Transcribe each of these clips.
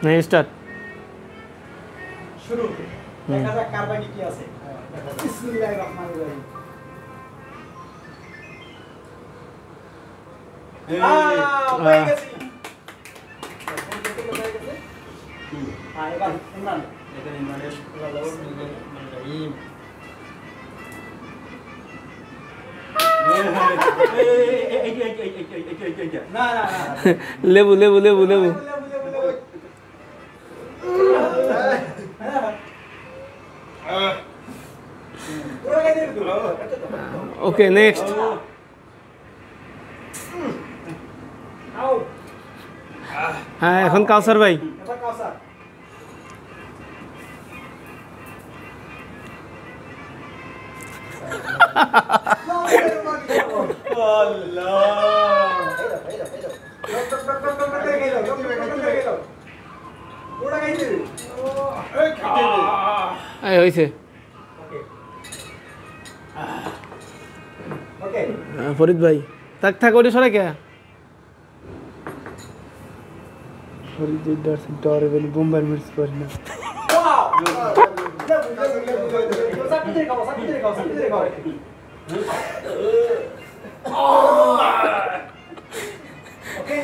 नहीं स्टार्ट शुरू দেখা যাক কার বাকি কি আছে বিসমিল্লাহির রহমানির রহিম পেয়ে গেছি এবার ইমরান এখানে ইমরানের রহিম না না না लेबू लेबू लेबू लेबू ओके नेक्स्ट हाँ এখন কাউসার ভাই এবার কাউসার এই হইছে ওকে ফরিদ ভাই থাক থাক ওটি সরে কে ফরিদ ডর বলি বোম্বার মিস করি না ওয়াও সাকিতে খাও ওকে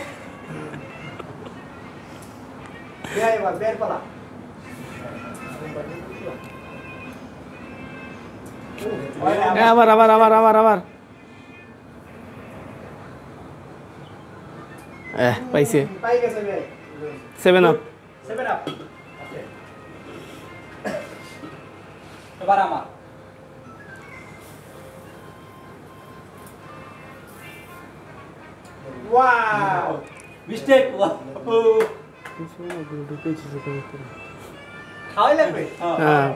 এবার বের পালা আবার আবার আবার আবার আবার পাইছে পাই গেছে ভাই 7 আপ 7 আপ ওকে এবার আমার ওয়াও মিস্টেক খাওয়াই লাগবে হ্যাঁ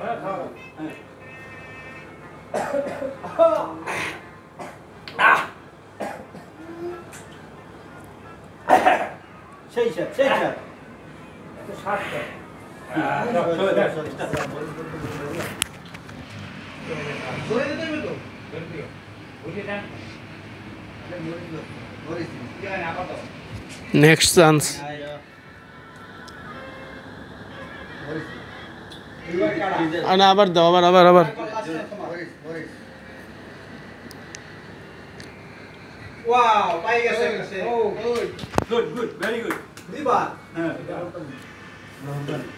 সেই স্যার তো 60 টা next chance ana abar daw abar wow পাই গেছে ও Good, very good. দুইবার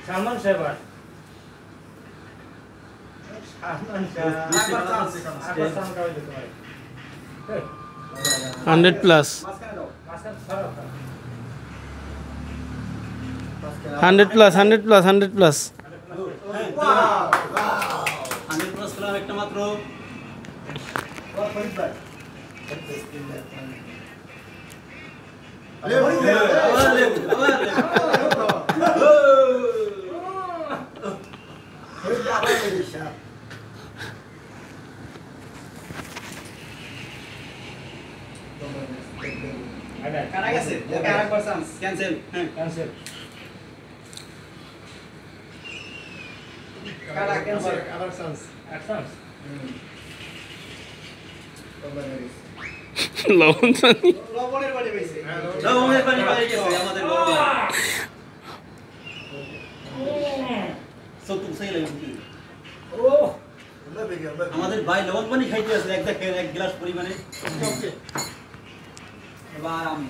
Salman Shepherd. একবার চান্স 100 प्लस মাঝখানে দাও 100 plus 100 plus 100 plus wow 100 plus খেলাম একটা মাত্র। ফরিদ ভাই কারা গেছে ওকে আরেকবার চান্স Cancel. ক্যান্সেল কারা ক্যান্সেল আবার চান্স লবণ পানি লবণের বাড়ি পাইছে লবণের পানি পাই গেছে আমাদের লবণ। সত্যি সেই লাগে কি? ও আমাদের ভাই লবণ পানি খাইতে আছে এক গ্লাস পরিমাণে। ওকে এবার আমি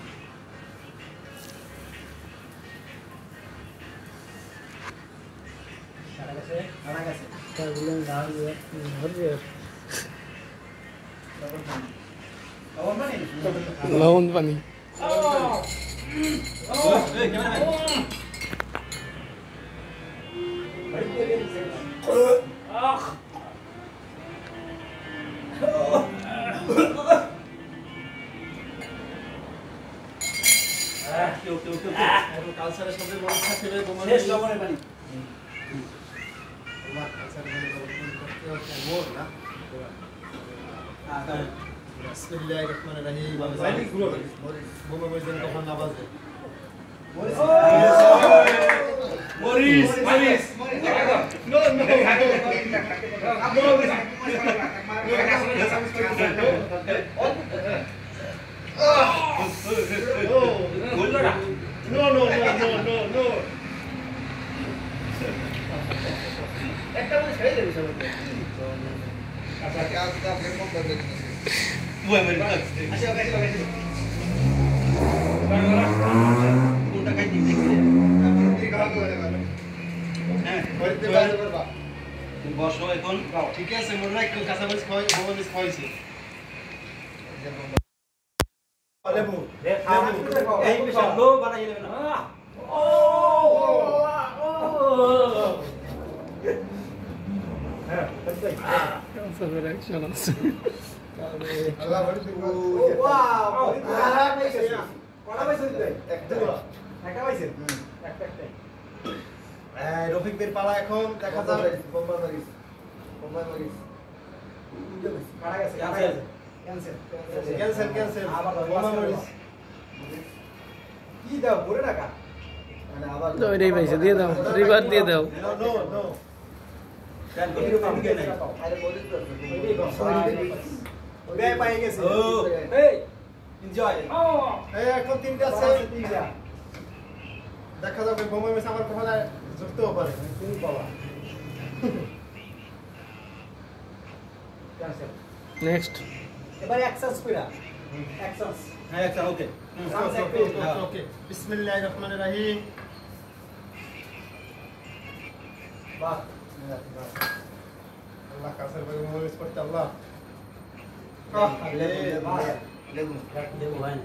কারা গেছে লবণ পানি লবণ পানি এই ক্যামেরাম্যান। ওকে। কালচারের সাথে বড় থাকতে হবে শেষ লবণের পানি মোর না বিসমিল্লাহির রহমানির রহিম বোমা বইছেন কখন না বাজে মরিস নো নো বুয়া মারি কোনটা খাইতে দেখি হ্যাঁ বসো এখন ঠিক আছে মনে রাখ কাঁচামরিচ খাওয়াই মরিচ খাওয়াইছি লেবু এই পেশা লো বানাই নেবে না ক্যান্সারের অ্যাকশন আছে আল্লাহ বলি দিব ওয়াও কড়া পাইছে কড়া পাইছে একটা একটা পাইছে একটা রফিকদের পালা এখন দেখা যাবে কাটা গেছে ক্যান্সেল ক্যান্সেল ক্যান্সেল আবার বোমা মরিচ কি দাও পুরো টাকা ওইটাই পাইছে দিয়ে দাও রিভার দিয়ে দাও নো নো নো কেন করতে পারবে না বে পাই গেছে ও এই এনজয় এই এখন তিনটা আছে দেখা যাবে বোমা মরিচ আমার কখনো জুটতেও পারে তুমি পাওয়া ক্যান্সেল নেক্সট এবার অ্যাকসেস কইরা অ্যাকসেস হ্যাঁ একটা ওকে ওকে বিসমিল্লাহির রহমানির রহিম বাহ আল্লাহ কাছের ভাই বোমা মরিচ করতে আল্লাহ দেবো ভাই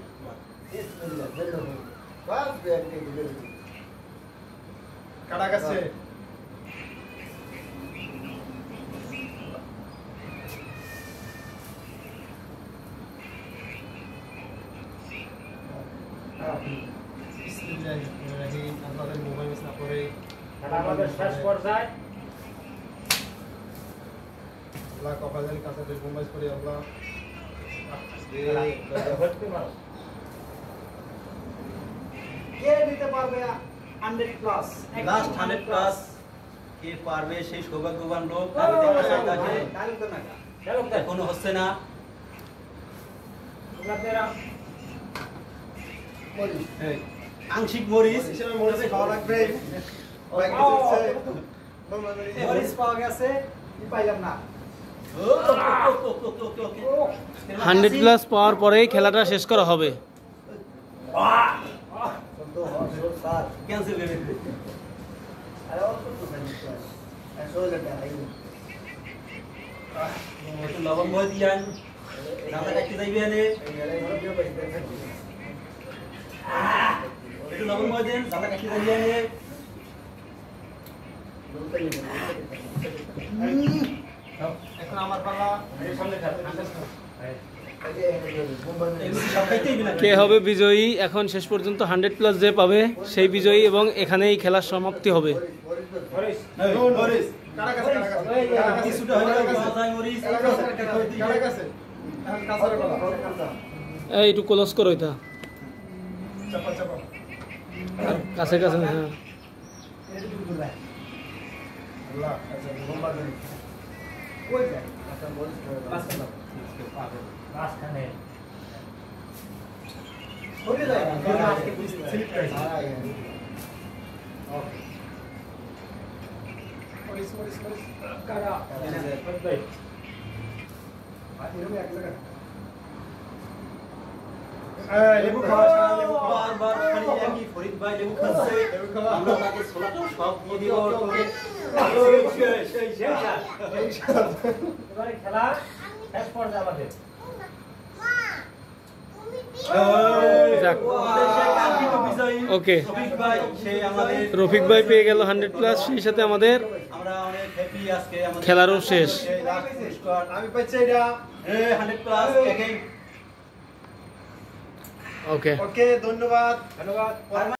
কাটা গেছে বিসমিল্লাহির রহমানির রহিম আল্লাহর বোমা মরিচ না করে এটা আমাদের শেষ পর্যায়ে আল্লাহ কপালের কাছে বোমা মরিচ করে আল্লাহ ধরতে পারো কে দিতে পারবে 100 প্লাস লাস্ট 100 প্লাস কে পারবে সেই সৌভাগ্যবান লোক আমি দেখতে চাই তাকে তাহলে তো না এখনো হচ্ছে না এই, আংশিক মরিচ হিসেবে মরিচ খাওয়া লাগবে মরিচ পাওয়া গেছে কি পাইলাম না ও, ওকে। 100 প্লাস পাওয়ার পরেই খেলাটা শেষ করা হবে ক্যান্সেল করে দিবে। একটু লবণ ভয় দিয়ান রান্না কাটতে যাইবে এনে একটু লবণ ভয় দেন রান্না কাটতে যাইবে এনে এখন আমার পালা এগুলো সব খাইতেই বিনা কে হবে বিজয়ী এখন শেষ পর্যন্ত 100 প্লাস যে পাবে সেই বিজয়ী এবং এখানেই খেলার সমাপ্তি হবে মরিচ কাটা গেছে কাটা গেছে কিছুটা হইলো পাওয়া যায় মরিচ কাটা গেছে এখন কাঁচার পালা এই একটু ক্লোজ করো এটা চাপা চাপা আর কাছে কাছে হ্যাঁ আল্লাহ আচ্ছা বোমা মরিচ কই যায় হয়ে যায় স্লিপ খাইছে মরিচ মরিচ মরিচ কাটা এরকম এক জায়গা লেবু খাওয়া লেবু খাওয়া বারবার খালি একই ফরিদ ভাই লেবু খাচ্ছে লেবু খাওয়া আমরা তাকে ছোলাটো সব দিয়ে দিব এবারে খেলা শেষ পর্যায়ে আমাদের যাক আমাদের সেই কাঙ্ক্ষিত বিজয়ী ওকে রফিক ভাই সে আমাদের রফিক ভাই পেয়ে গেল 100 প্লাস সেই সাথে আমাদের আমরা অনেক হ্যাপি আজকে আমাদের খেলারও শেষ। সেই last পুরস্কার আমি পাচ্ছি এটা 100 প্লাস এগেইন ওকে ওকে ধন্যবাদ ধন্যবাদ